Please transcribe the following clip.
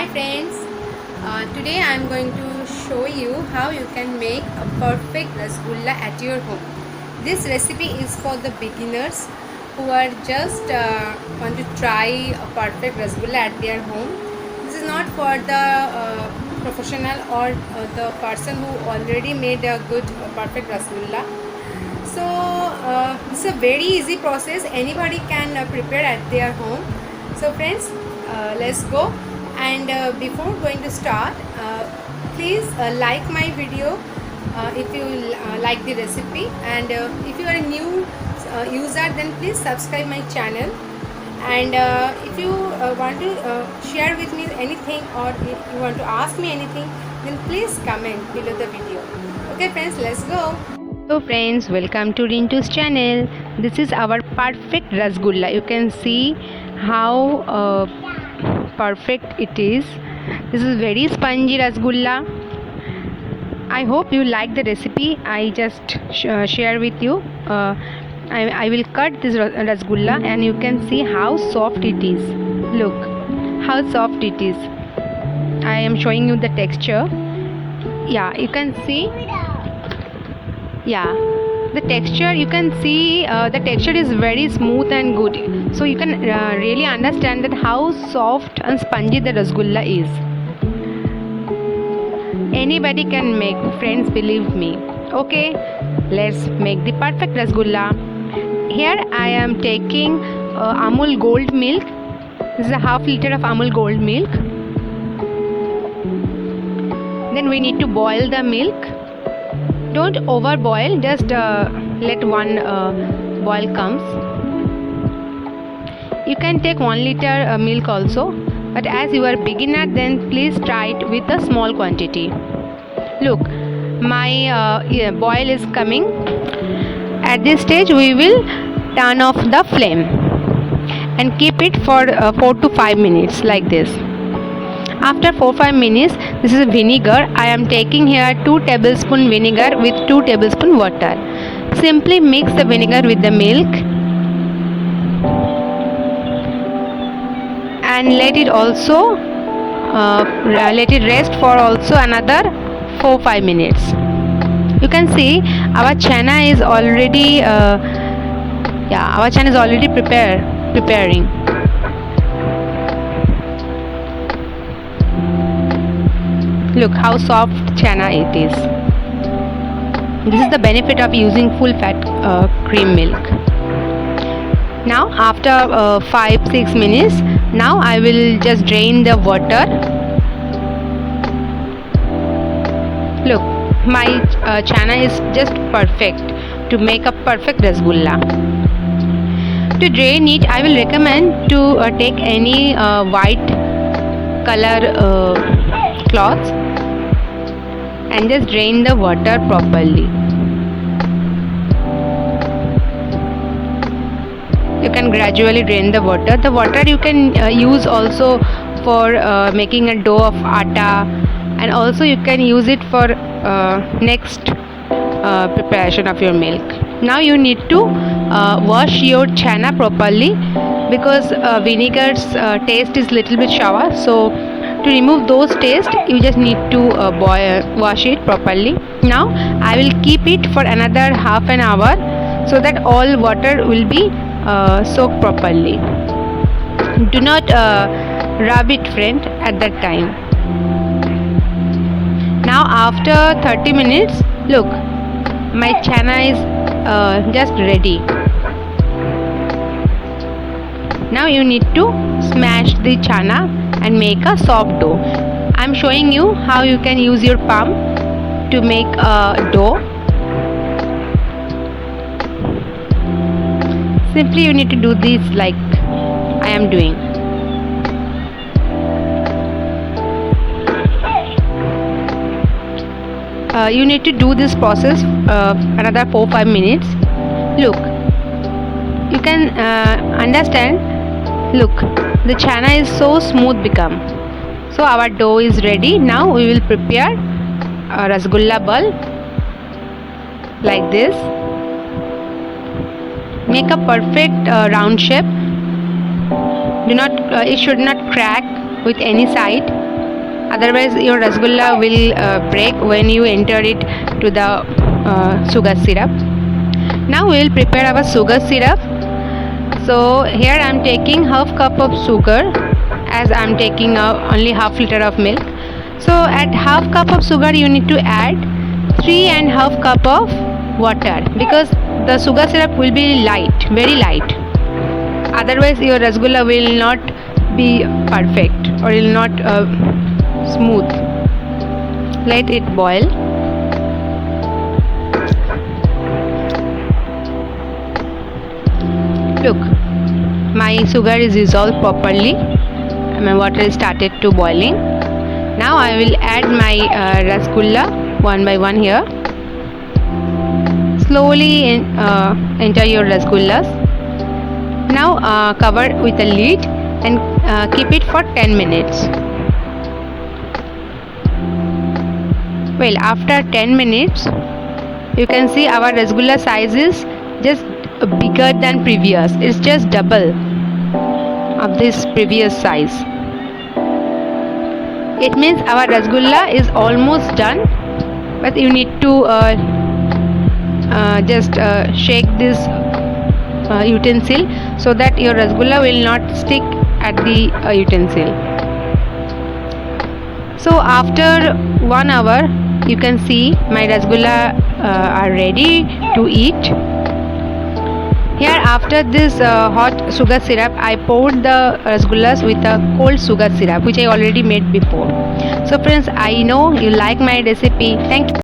Hi friends, today I am going to show you how you can make a perfect rasgulla at your home. This recipe is for the beginners who are just want to try a perfect rasgulla at their home. This is not for the professional or the person who already made a good perfect rasgulla. So it's a very easy process. Anybody can prepare at their home. So friends, let's go. And before going to start, please like my video if you like the recipe, and if you are a new user, then please subscribe my channel. And if you want to share with me anything, or if you want to ask me anything, then please comment below the video. Okay friends, let's go. Hello friends, welcome to Rintu's channel. This is our perfect rasgulla. You can see how perfect it is. This is very spongy rasgulla. I hope you like the recipe I just share with you. I will cut this rasgulla and you can see how soft it is. Look how soft it is. I am showing you the texture. Yeah, you can see. Yeah, the texture, you can see the texture is very smooth and good, so you can really understand that how soft and spongy the rasgulla is. Anybody can make, friends, believe me. Okay, let's make the perfect rasgulla. Here I am taking Amul Gold milk. This is a half liter of Amul Gold milk. Then we need to boil the milk. Don't over boil, just let one boil comes. You can take 1 liter milk also, but as you are beginner, then please try it with a small quantity. Look, my boil is coming. At this stage we will turn off the flame and keep it for 4 to 5 minutes like this. After 4-5 minutes, this is vinegar. I am taking here 2 tablespoon vinegar with 2 tablespoon water. Simply mix the vinegar with the milk and let it also let it rest for also another 4-5 minutes. You can see our chana is already preparing. Look how soft chana it is. This is the benefit of using full fat cream milk. Now after 5-6 minutes, now I will just drain the water. Look, my chana is just perfect to make a perfect rasgulla. To drain it, I will recommend to take any white color cloth and just drain the water properly. You can gradually drain the water. The water you can use also for making a dough of atta, and also you can use it for next preparation of your milk. Now you need to wash your chana properly, because vinegar's taste is little bit sour, so to remove those taste you just need to wash it properly. Now I will keep it for another half an hour so that all water will be soaked properly. Do not rub it, friend, at that time. Now after 30 minutes, look, my chana is just ready. Now you need to smash the chana and make a soft dough. I am showing you how you can use your palm to make a dough. Simply you need to do this like I am doing. You need to do this process another 4-5 minutes. Look, you can understand. Look, the chana is so smooth become. So our dough is ready. Now we will prepare a rasgulla ball like this. Make a perfect round shape. It should not crack with any side. otherwise your rasgulla will break when you enter it to the sugar syrup. Now we will prepare our sugar syrup. So here I am taking half cup of sugar, as I am taking only half liter of milk. So at half cup of sugar you need to add 3.5 cup of water, because the sugar syrup will be light, very light. Otherwise your rasgulla will not be perfect or will not smooth. Let it boil. Look, my sugar is dissolved properly. My water started to boiling. Now I will add my rasgulla one by one here. Slowly enter your rasgullas. Now cover with a lid and keep it for 10 minutes. Well, after 10 minutes you can see our rasgulla size is just bigger than previous. It's just double of this previous size. It means our rasgulla is almost done, but you need to just shake this utensil so that your rasgulla will not stick at the utensil. So after 1 hour you can see my rasgulla are ready to eat. Here after this hot sugar syrup, I poured the rasgullas with a cold sugar syrup which I already made before. So friends, I know you like my recipe. Thank you.